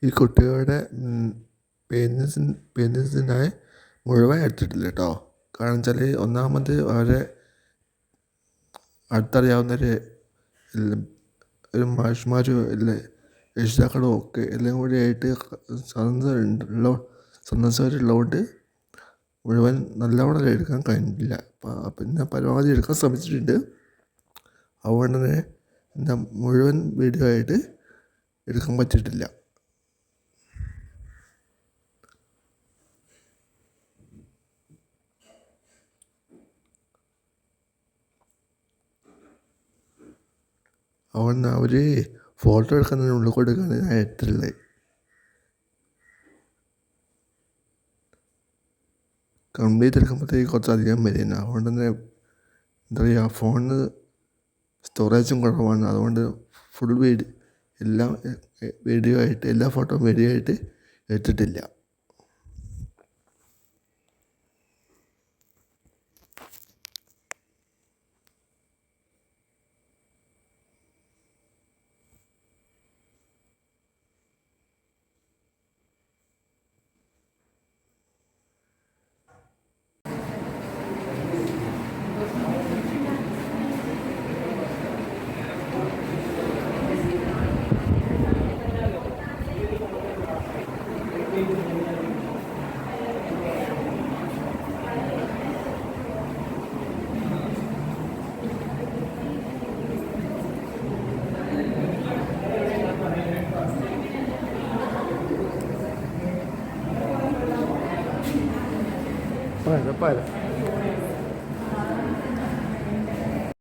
ഈ കുട്ടികളുടെ പെനിസിനായി മുഴുവൻ എടുത്തിട്ടില്ല കേട്ടോ. കാരണം വെച്ചാൽ ഒന്നാമത് അവരെ അടുത്തറിയാവുന്നവർ ഒരു മാഷ്മാരും ഇല്ലേ രക്ഷിതാക്കളും ഒക്കെ എല്ലാം കൂടി ആയിട്ട് സന്ദർശകരുള്ളതുകൊണ്ട് മുഴുവൻ നല്ലവണ്ണം എടുക്കാൻ കഴിഞ്ഞിട്ടില്ല. പിന്നെ പരമാവധി എടുക്കാൻ ശ്രമിച്ചിട്ടുണ്ട്. അതുകൊണ്ട് തന്നെ എന്താ മുഴുവൻ വീഡിയോ ആയിട്ട് എടുക്കാൻ പറ്റിയിട്ടില്ല. അതുകൊണ്ട് അവർ ഫോട്ടോ എടുക്കുന്നതിന് ഉള്ളിൽ കൊടുക്കുകയാണ് ഞാൻ എടുത്തിട്ടുള്ളത്. കംപ്ലീറ്റ് എടുക്കുമ്പോഴത്തേക്ക് കുറച്ചധികം വരുന്നു. അതുകൊണ്ട് തന്നെ എന്താ പറയുക, ഫോണിന് സ്റ്റോറേജും കുറവാണ്. അതുകൊണ്ട് ഫുൾ എല്ലാം വീഡിയോ ആയിട്ട് എല്ലാ ഫോട്ടോയും വീഡിയോ ആയിട്ട് എടുത്തിട്ടില്ല. Para.